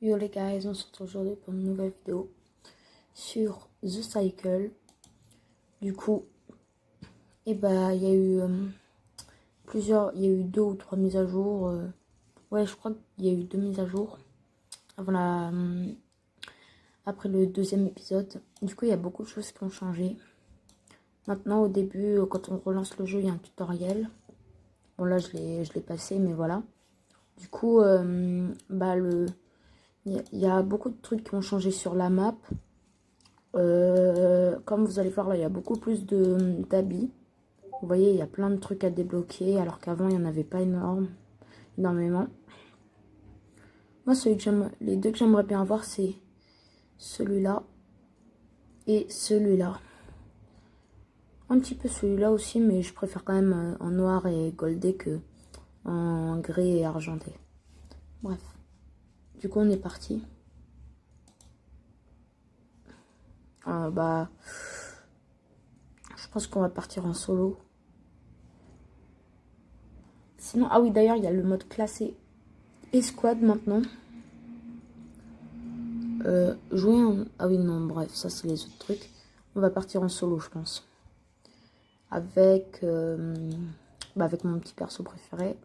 Yo les guys, on se retrouve aujourd'hui pour une nouvelle vidéo sur The Cycle. Du coup, il y a eu il y a eu 2 ou 3 mises à jour. Ouais, je crois qu'il y a eu 2 mises à jour avant après le 2e épisode. Du coup, il y a beaucoup de choses qui ont changé. Maintenant, au début, quand on relance le jeu, il y a un tutoriel. Bon là, je l'ai passé, mais voilà. Du coup, il y a beaucoup de trucs qui ont changé sur la map. Comme vous allez voir là, il y a beaucoup plus d'habits. Vous voyez, il y a plein de trucs à débloquer, alors qu'avant, il n'y en avait pas énormément. Moi, les deux que j'aimerais bien avoir, c'est celui-là et celui-là. Un petit peu celui-là aussi, mais je préfère quand même en noir et goldé que en gris et argenté. Bref. Du coup, on est parti. Je pense qu'on va partir en solo. Sinon, ah oui, d'ailleurs, il y a le mode classé escouade maintenant. Ah oui, non, bref, ça c'est les autres trucs. On va partir en solo, je pense. Avec mon petit perso préféré.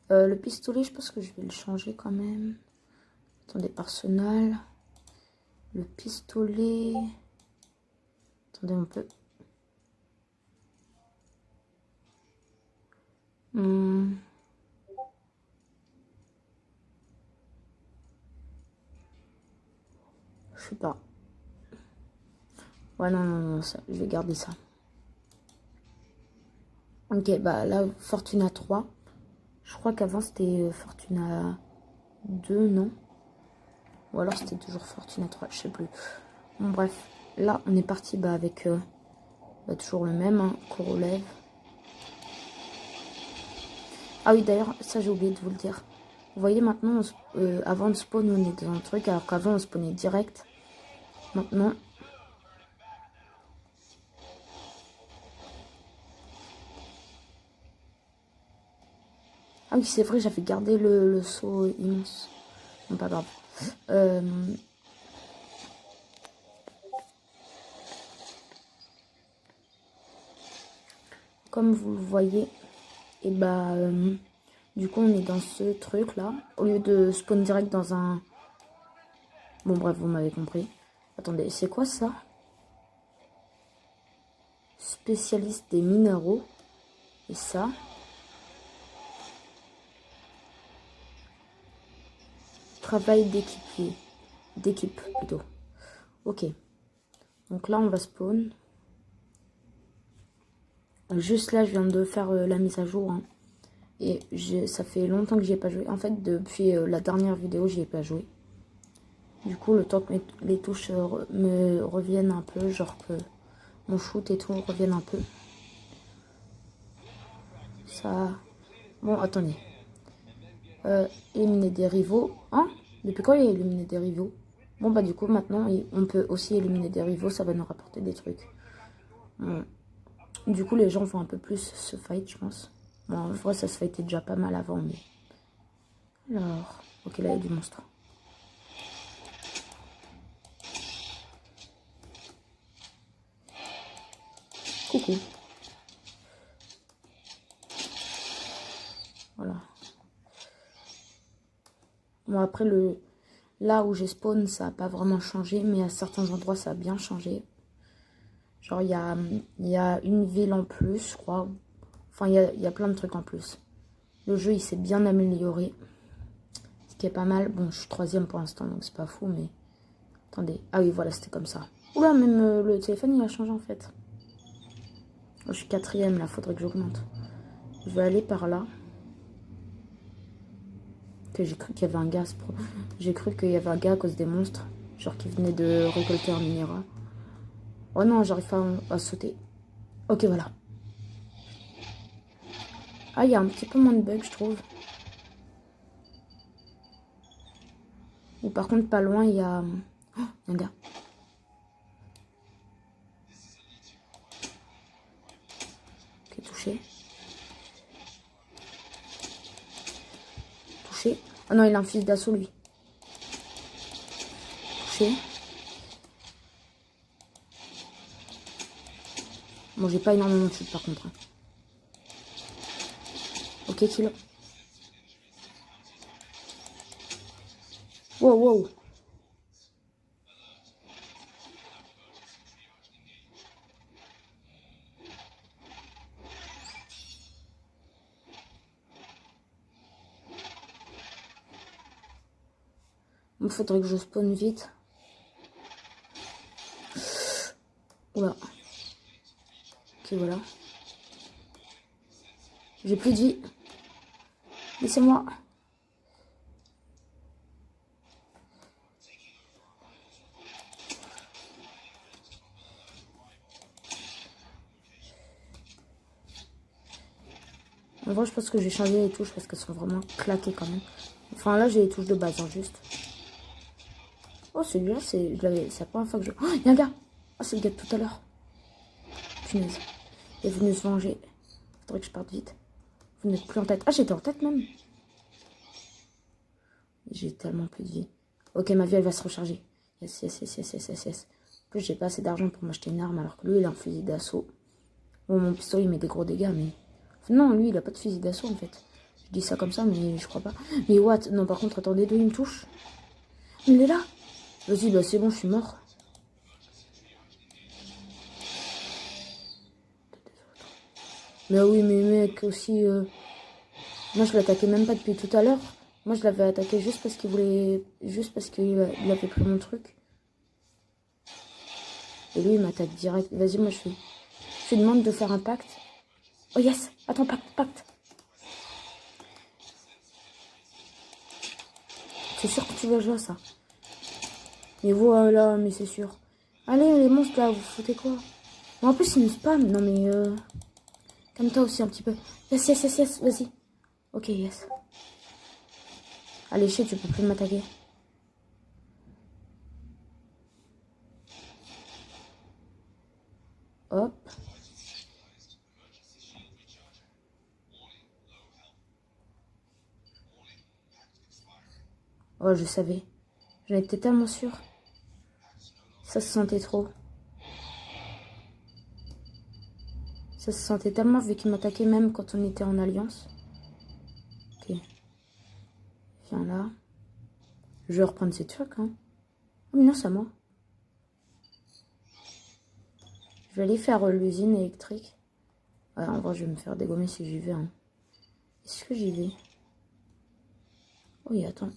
Le pistolet, je pense que je vais le changer quand même. Attendez, Arsenal. Le pistolet. Attendez un peu. Je sais pas. Ouais, non, ça, je vais garder ça. Ok, là, Fortuna 3. Je crois qu'avant, c'était Fortuna 2, non? Ou alors, c'était toujours Fortuna 3, je sais plus. Bon, bref. Là, on est parti avec toujours le même, hein, Korolev. Ah oui, d'ailleurs, ça, j'ai oublié de vous le dire. Vous voyez, maintenant, avant de spawn, on est dans un truc, alors qu'avant, on spawnait direct. Maintenant... Ah oui, c'est vrai, j'avais gardé le saut immense. Bon, pas grave. Comme vous le voyez, et du coup, on est dans ce truc-là. Au lieu de spawn direct dans un... Bon, bref, vous m'avez compris. Attendez, c'est quoi ça? Spécialiste des minéraux. Et ça... Travail d'équipier. D'équipe, plutôt. Ok. Donc là, on va spawn. Juste là, je viens de faire la mise à jour. Hein. Et ça fait longtemps que j'y ai pas joué. En fait, depuis la dernière vidéo, j'y ai pas joué. Du coup, le temps que les touches me reviennent un peu, genre que mon shoot et tout reviennent un peu. Ça... Bon, attendez. Éliminer des rivaux. Hein? Depuis quand il y a éliminé des rivaux? Bon, du coup, maintenant, on peut aussi éliminer des rivaux. Ça va nous rapporter des trucs. Bon. Du coup, les gens vont un peu plus se fight, je pense. Bon, en vrai, ça se fightait déjà pas mal avant, mais... Alors... Ok, là, il y a du monstre. Coucou. Voilà. Bon, après, là où j'ai spawn, ça n'a pas vraiment changé, mais à certains endroits, ça a bien changé. Genre, il y a une ville en plus, je crois. Enfin, il y a plein de trucs en plus. Le jeu, il s'est bien amélioré. Ce qui est pas mal. Bon, je suis 3e pour l'instant, donc c'est pas fou, mais... Attendez. Ah oui, voilà, c'était comme ça. Oula, même le téléphone, il a changé, en fait. Je suis 4e, là, faudrait que j'augmente. Je vais aller par là. Que j'ai cru qu'il y avait un gars. J'ai cru qu'il y avait un gars à cause des monstres. Genre qui venait de récolter un minéral. Oh non, j'arrive pas à sauter. Ok, voilà. Ah, il y a un petit peu moins de bugs, je trouve. Ou par contre, pas loin, il y a... Oh, un gars. Ok, touché. Touché. Oh non, il a un fils d'assaut, lui. touché. Bon, j'ai pas énormément de chute par contre. Hein. Ok, kill. Wow, wow. Il faudrait que je spawn vite. Oula. Ok, voilà. J'ai plus de vie. Laissez-moi. En vrai, je pense que j'ai changé les touches parce qu'elles sont vraiment claquées quand même. Enfin, là, j'ai les touches de base, hein, juste. Oh, celui-là, c'est la première fois que je... Oh, il y a un gars. Oh, c'est le gars de tout à l'heure. Punaise. Il est venu se venger. Faudrait que je parte vite. Vous n'êtes plus en tête. Ah, j'étais en tête même. J'ai tellement plus de vie. Ok, ma vie, elle va se recharger. Yes, yes, yes, yes, yes, yes, yes. En plus, j'ai pas assez d'argent pour m'acheter une arme alors que lui, il a un fusil d'assaut. Bon, mon pistolet, il met des gros dégâts, mais... Non, lui, il a pas de fusil d'assaut, en fait. Je dis ça comme ça, mais je crois pas. Mais what? Non, par contre, attendez, d'où il me touche? Mais il est là. Vas-y, bah c'est bon, je suis mort. Mais oui, mais mec, aussi... Moi, je l'attaquais même pas depuis tout à l'heure. Moi, je l'avais attaqué juste parce qu'il voulait... Juste parce qu'il avait pris mon truc. Et lui, il m'attaque direct. Vas-y, moi, je lui demande de faire un pacte. Oh yes. Attends, pacte. C'est sûr que tu vas jouer à ça. Mais voilà, mais c'est sûr. Allez, les monstres, là, vous foutez quoi? Bon, en plus, ils me spam. Non, mais... Calme-toi aussi un petit peu. Yes, yes, yes, yes. Vas-y. Ok, yes. Allez, chier, tu peux plus m'attaquer. Hop. Oh, je savais. J'en étais tellement sûre. Ça se sentait trop. Ça se sentait tellement vu qu'il m'attaquait même quand on était en alliance. Ok. Viens là. Je vais reprendre ces trucs, hein. Oh, mais non, c'est à moi. Je vais aller faire l'usine électrique. Ouais, en vrai, je vais me faire dégommer si j'y vais, hein. Est-ce que j'y vais? Oui, attends.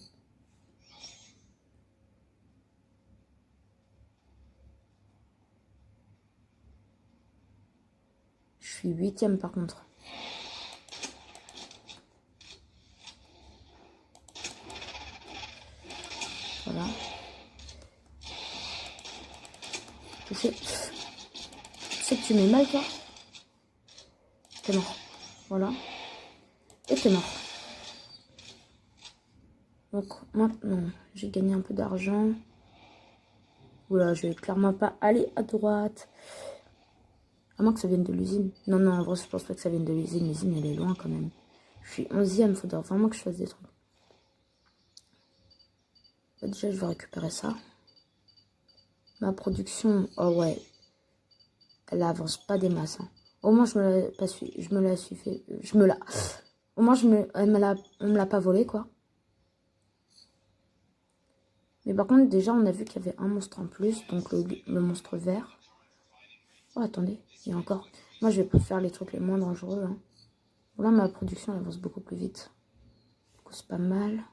Je suis 8ème par contre. Voilà. Touché. Tu sais que tu mets mal, toi? T'es mort. Voilà. Et t'es mort. Donc maintenant, j'ai gagné un peu d'argent. Oula, je vais clairement pas aller à droite. À moins que ça vienne de l'usine. Non, non, en vrai, je pense pas que ça vienne de l'usine. L'usine, elle est loin quand même. Je suis 11ème, faudra vraiment que je fasse des trucs. Bah, déjà, je vais récupérer ça. Ma production, oh ouais, elle avance pas des masses. Hein. Au moins, je me la suis fait. Au moins, on me l'a pas volé, quoi. Mais par contre, déjà, on a vu qu'il y avait un monstre en plus. Donc, le monstre vert. Oh, attendez, il y a encore. Moi, je vais pas faire les trucs les moins dangereux. Hein. Là, ma production, elle avance beaucoup plus vite. Du coup, c'est pas mal.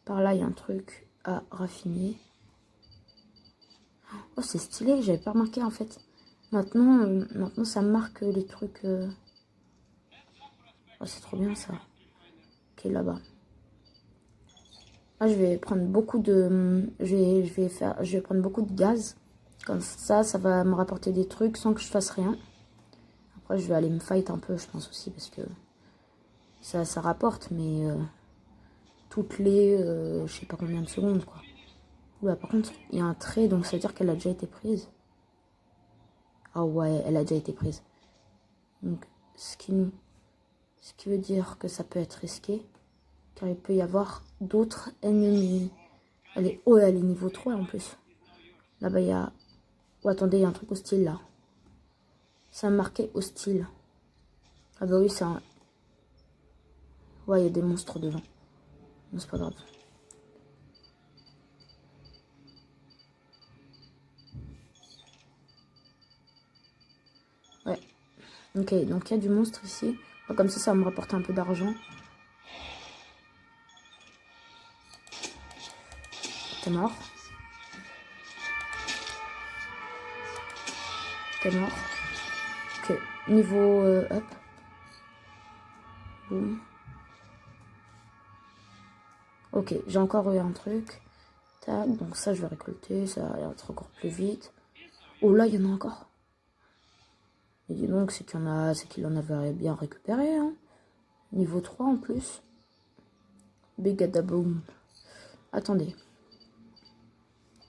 Par là, il y a un truc à raffiner. Oh, c'est stylé, j'avais pas remarqué en fait. Maintenant, ça marque les trucs. Oh, c'est trop bien ça. Ok, là-bas. Là, je vais prendre beaucoup de. Je vais prendre beaucoup de gaz. Comme ça va me rapporter des trucs sans que je fasse rien. Après, je vais aller me fight un peu, je pense aussi, parce que ça rapporte, mais toutes les. Je sais pas combien de secondes, quoi. Oula, par contre, il y a un trait, donc ça veut dire qu'elle a déjà été prise. Ah ouais, elle a déjà été prise. Donc, ce qui veut dire que ça peut être risqué, car il peut y avoir d'autres ennemis. Oh, elle est niveau 3 en plus. Là-bas, il y a... Oh, attendez, il y a un truc hostile, là. C'est un marqué hostile. Ah bah oui, c'est un... Ouais, il y a des monstres devant. Non, c'est pas grave. Ouais. Ok, donc il y a du monstre ici. Comme ça va me rapporter un peu d'argent. T'es mort. T'es mort. Ok, niveau... hop. Boum. Ok, j'ai encore eu un truc. Tac, donc ça je vais récolter, ça va être encore plus vite. Oh là, il y en a encore. Et dis donc, c'est qu'il en avait bien récupéré, hein. Niveau 3 en plus. Bigadaboom. Attendez.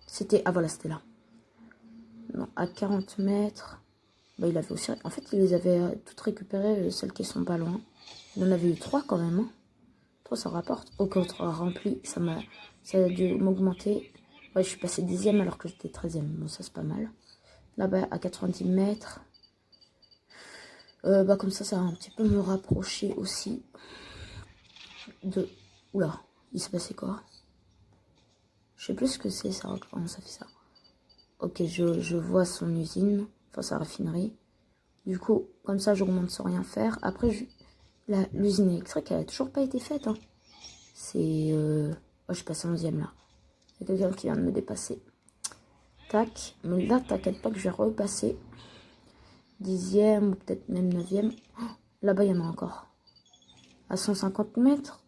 C'était... Ah voilà, c'était là. Non, à 40 mètres. Bah, il avait aussi... En fait, il les avait toutes récupérées, celles qui sont pas loin. Il en avait eu 3 quand même, hein. 3, ça rapporte. Au contre, rempli, ça a dû m'augmenter. Ouais, je suis passé 10e alors que j'étais 13e. Bon, ça, c'est pas mal. Là-bas, à 90 mètres. Bah, comme ça va un petit peu me rapprocher aussi de... Oula, il s'est passé quoi? Je sais plus ce que c'est, ça. Comment ça fait ça? Ok, je vois son usine. Enfin, sa raffinerie. Du coup, comme ça, j'augmente sans rien faire. Après, l'usine électrique, elle a toujours pas été faite, hein. C'est... Oh, je suis passé 11e, là. Il y a quelqu'un qui vient de me dépasser. Tac. Mais là, t'inquiète pas que je vais repasser 10e ou peut-être même 9e. Oh, là-bas, il y en a encore. À 150 mètres.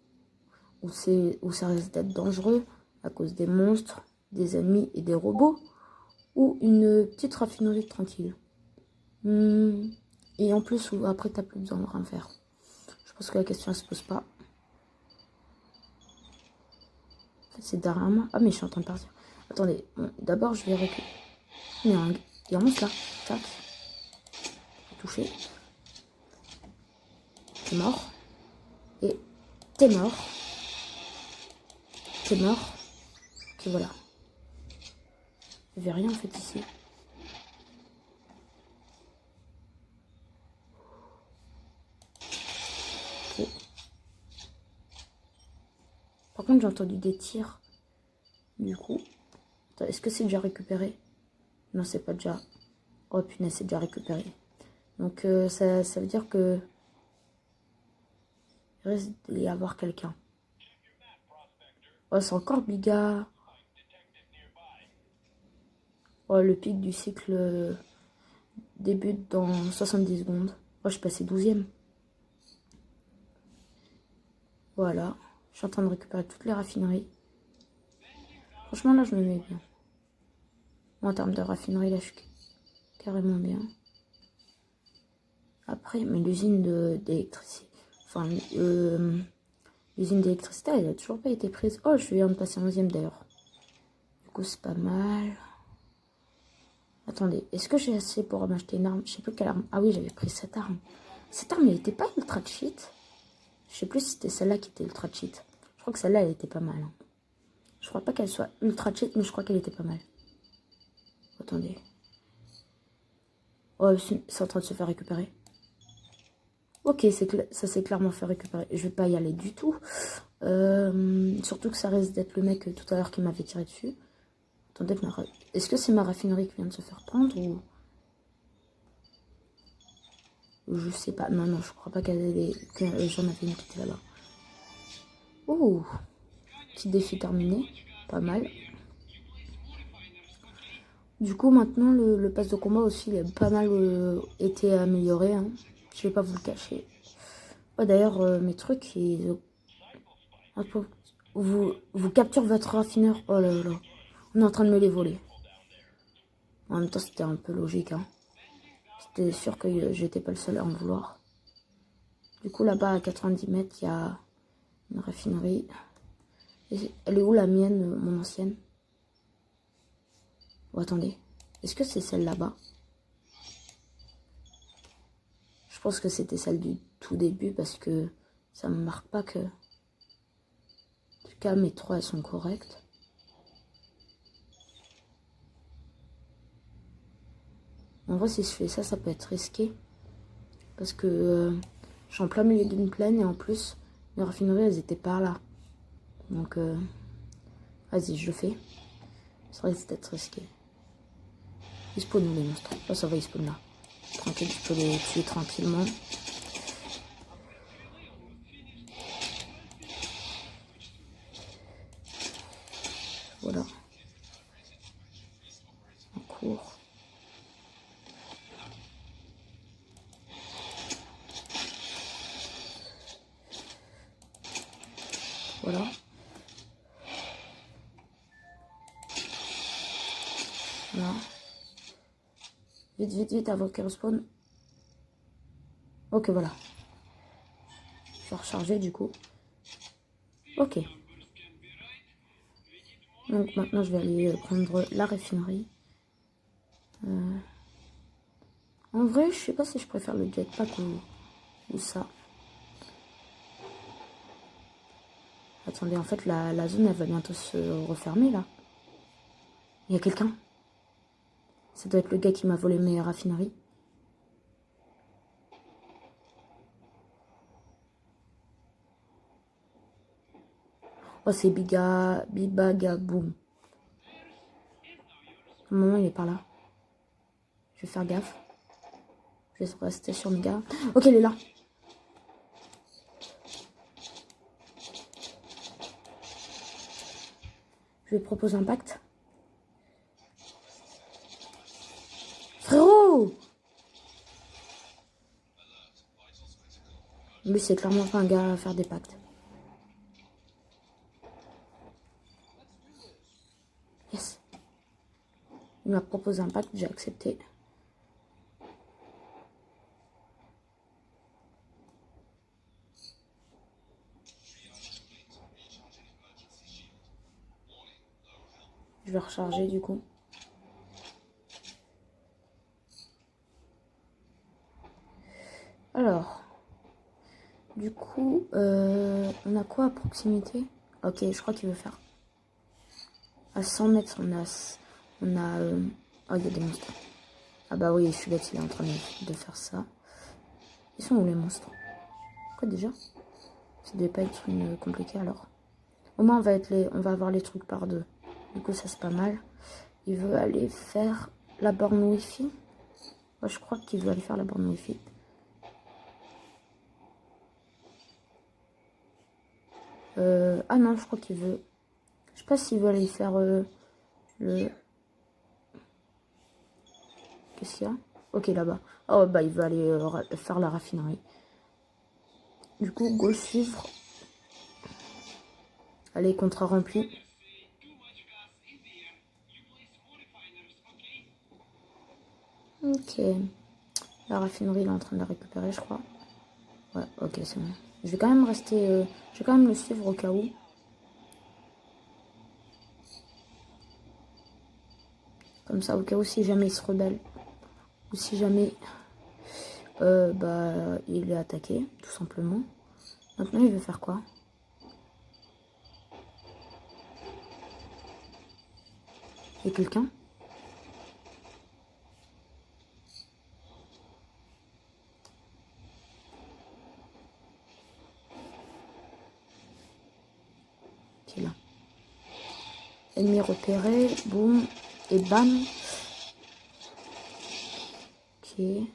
Où ça risque d'être dangereux à cause des monstres, des ennemis et des robots. Ou une petite raffinerie tranquille. Et en plus, après, t'as plus besoin de rien faire. Je pense que la question, elle se pose pas. En fait, c'est derrière moi. Ah, mais je suis en train de partir. Attendez, bon, d'abord, je vais récupérer. Il y a un monstre là. Tac. Touché. T'es mort. Et t'es mort. T'es mort. Ok, voilà. Il n'y avait rien en fait ici. Ok. Par contre, j'ai entendu des tirs. Du coup. Est-ce que c'est déjà récupéré? Non, c'est pas déjà. Oh punaise, c'est déjà récupéré. Donc ça veut dire que il risque d'y avoir quelqu'un. Oh, c'est encore Biga. Oh, le pic du cycle débute dans 70 secondes. Oh, je suis passé 12e. Voilà. Je suis en train de récupérer toutes les raffineries. Franchement, là, je me mets bien. Moi, en termes de raffinerie, là, je suis carrément bien. Après, mais l'usine d'électricité... Enfin, l'usine d'électricité, elle a toujours pas été prise. Oh, je viens de passer 11e d'ailleurs. Du coup, c'est pas mal. Attendez, est-ce que j'ai assez pour m'acheter une arme? Je sais plus quelle arme. Ah oui, j'avais pris cette arme. Cette arme, elle était pas ultra cheat. Je sais plus si c'était celle-là qui était ultra cheat. Je crois que celle-là, elle était pas mal, hein. Je crois pas qu'elle soit ultra cheat, mais je crois qu'elle était pas mal. Attendez. Oh, c'est en train de se faire récupérer. Ok, ça s'est clairement fait récupérer. Je vais pas y aller du tout. Surtout que ça risque d'être le mec tout à l'heure qui m'avait tiré dessus. Attendez, est-ce que c'est ma raffinerie qui vient de se faire prendre ou... Je sais pas. Non, non, je crois pas que j'en avais une qui était là-bas. Ouh, petit défi terminé. Pas mal. Du coup, maintenant, le pass de combat aussi, il a pas mal été amélioré, hein. Je vais pas vous le cacher. Oh, d'ailleurs, mes trucs, vous capturez votre raffineur. Oh là là. On est en train de me les voler. En même temps, c'était un peu logique, hein. J'étais sûr que j'étais pas le seul à en vouloir. Du coup, là-bas, à 90 mètres, il y a une raffinerie. Elle est où la mienne, mon ancienne? Oh, attendez. Est-ce que c'est celle là-bas? Je pense que c'était celle du tout début parce que ça me marque pas que... En tout cas, mes 3, elles sont correctes. En vrai, si je fais ça, ça peut être risqué. Parce que je suis en plein milieu d'une plaine et en plus, les raffineries, elles étaient par là. Donc, vas-y, je le fais. Ça risque d'être risqué. Ils spawnent où les monstres? Oh, ça va, ils spawnent là. Tranquille, tu peux les tuer tranquillement. Voilà. En cours. Voilà. Voilà. Vite, vite, vite, avant qu'elle respawn. Ok, voilà. Je vais recharger du coup. Ok. Donc maintenant, je vais aller prendre la raffinerie. En vrai, je sais pas si je préfère le jetpack ou ça. Attendez, en fait, la zone, elle va bientôt se refermer, là. Il y a quelqu'un. Ça doit être le gars qui m'a volé mes raffineries. Oh, c'est Bibagaboum. À un moment, il est par là. Je vais faire gaffe. Je vais rester sur mes gars. Ok, il est là. Je lui propose un pacte. Frérot! Mais c'est clairement pas un gars à faire des pactes. Yes. Il m'a proposé un pacte, j'ai accepté. Je vais recharger du coup. Alors, du coup, on a quoi à proximité? Ok, je crois qu'il veut faire. À 100 mètres, on a oh, il y a des monstres. Ah bah oui, je suis bête, il est en train de faire ça. Ils sont où les monstres? Quoi déjà? Ça devait pas être une compliquée alors. Au moins, on va avoir les trucs par deux. Du coup, ça c'est pas mal. Il veut aller faire la borne Wi-Fi. Ouais, je crois qu'il veut aller faire la borne Wi-Fi. Ah non, je crois qu'il veut... Je sais pas s'il veut aller faire le... Qu'est-ce qu'il y a? Ok, là-bas. Oh, bah, il veut aller faire la raffinerie. Du coup, go suivre. Allez, contrat rempli. Ok. La raffinerie, il est en train de la récupérer, je crois. Ouais, ok, c'est bon. Je vais quand même rester... je vais quand même le suivre au cas où. Comme ça, au cas où, si jamais il se rebelle. Ou si jamais... bah, il est attaqué, tout simplement. Maintenant, il veut faire quoi? Il y a quelqu'un? Qui est là. Ennemi repéré, boum, et bam. Ok. Ils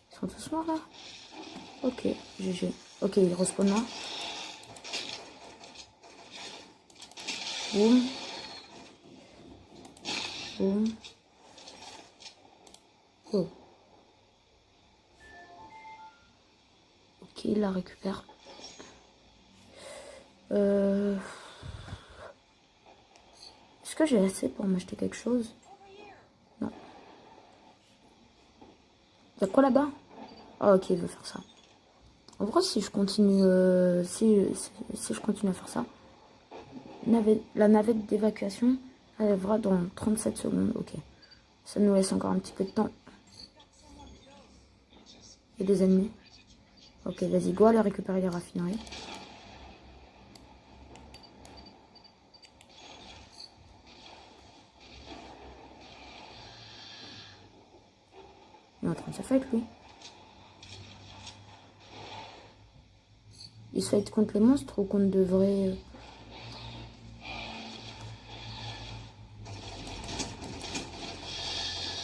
sont tous morts là? Ok, GG. Ok, il respawn là. Boum. Boum. Oh. Ok, il la récupère. Est-ce que j'ai assez pour m'acheter quelque chose? Non. Y'a quoi là-bas? Ah ok, il veut faire ça. En vrai, si je continue, si je continue à faire ça, la navette d'évacuation arrivera dans 37 secondes. Ok. Ça nous laisse encore un petit peu de temps. Il y a des ennemis. Ok, vas-y, go aller récupérer les raffineries. Il est en train de se fight, lui. Il se fight contre les monstres ou contre de vrais...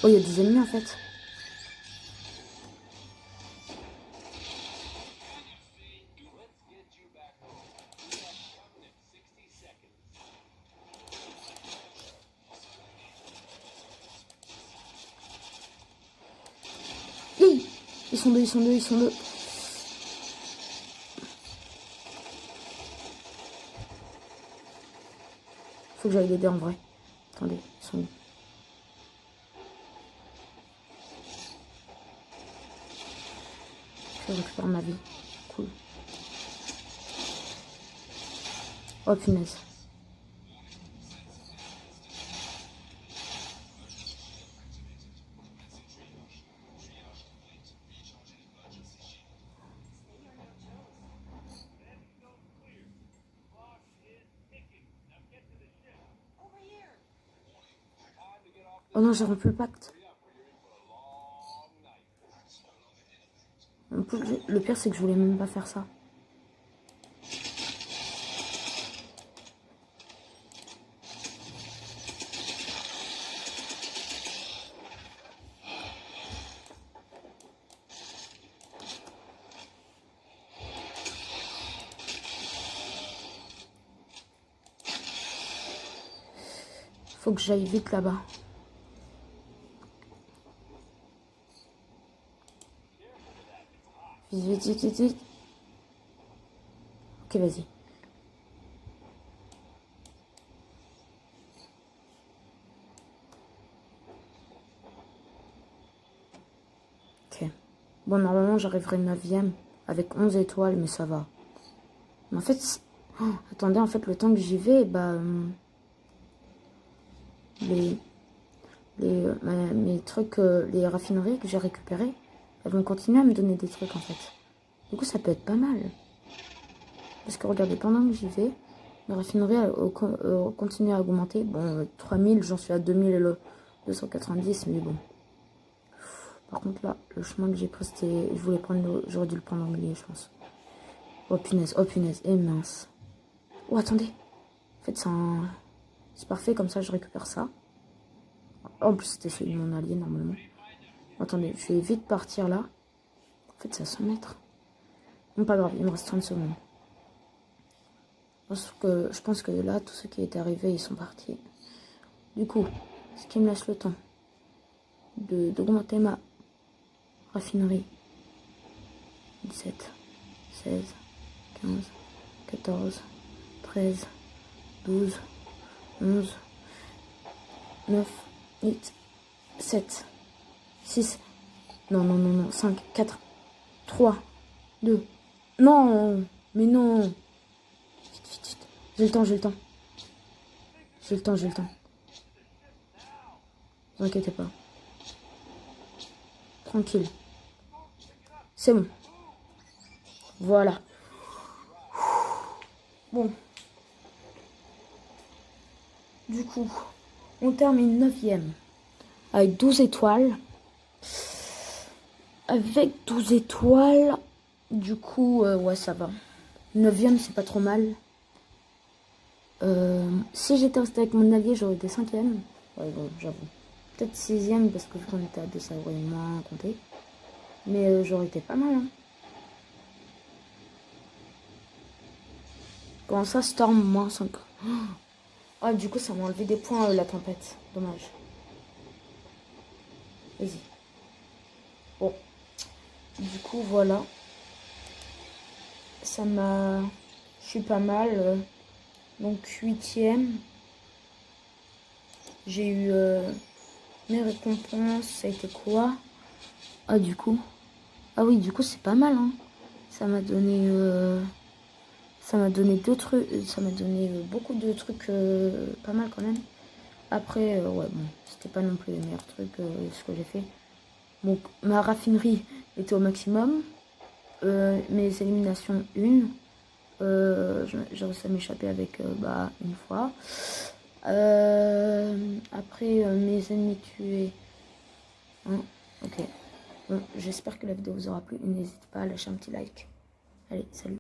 Oh, il y a des ennemis, en fait. Ils sont deux, ils sont deux, ils sont deux. Faut que j'aille l'aider en vrai. Attendez, ils sont où? Je récupère ma vie. Cool. Oh punaise. Oh non, j'ai rompu le pacte. En plus, le pire, c'est que je voulais même pas faire ça. Faut que j'aille vite là-bas. Vite, vite, vite, vite. Ok, vas-y. Ok. Bon, normalement, j'arriverai 9ème avec 11 étoiles, mais ça va. Mais en fait... Oh, attendez, en fait, le temps que j'y vais, bah... mes trucs, les raffineries que j'ai récupérées, elles vont continuer à me donner des trucs, en fait. Du coup, ça peut être pas mal. Parce que regardez, pendant que j'y vais, les raffineries continuent à augmenter. Bon, 3000, j'en suis à 2290, mais bon. Par contre, là, le chemin que j'ai pris, c'était... J'aurais dû le prendre en milieu, je pense. Oh punaise, et mince. Oh, attendez. En fait, c'est parfait, comme ça, je récupère ça. En plus, c'était celui de mon allié, normalement. Attendez, je vais vite partir là. En fait, c'est à 100 mètres. Bon, pas grave, il me reste 30 secondes. Je pense que là, tous ceux qui étaient arrivés, ils sont partis. Du coup, ce qui me laisse le temps d'augmenter ma raffinerie. 17, 16, 15, 14, 13, 12, 11, 9, 8, 7, 6, non, 5, 4, 3, 2, non, mais non. Vite. J'ai le temps. J'ai le temps. Ne vous inquiétez pas. Tranquille. C'est bon. Voilà. Bon. Du coup, on termine 9ème. Avec 12 étoiles. Avec 12 étoiles. Du coup, ouais, ça va. 9ème, c'est pas trop mal. Si j'étais resté avec mon allié, j'aurais été 5ème. Ouais, bon, j'avoue. Peut-être 6ème parce que vu qu'on était à 2, ça aurait moins compté. Mais j'aurais été pas mal. Hein. Comment ça, Storm, moins 5. Ah, du coup, ça m'a enlevé des points, la tempête. Dommage. Vas-y. Bon. Du coup, voilà. Ça m'a... Je suis pas mal. Donc, 8ème. J'ai eu mes récompenses. Ça a été quoi? Ah, du coup... Ah oui, du coup, c'est pas mal, hein. Ça m'a donné... Ça m'a donné 2 trucs. Ça m'a donné beaucoup de trucs pas mal quand même. Après, ouais, bon, c'était pas non plus les meilleurs trucs ce que j'ai fait. Donc, ma raffinerie était au maximum. Mes éliminations, 1. J'ai réussi à m'échapper avec bah, une fois. Après, mes ennemis tués. Hein, ok. Bon, j'espère que la vidéo vous aura plu. N'hésitez pas à lâcher un petit like. Allez, salut.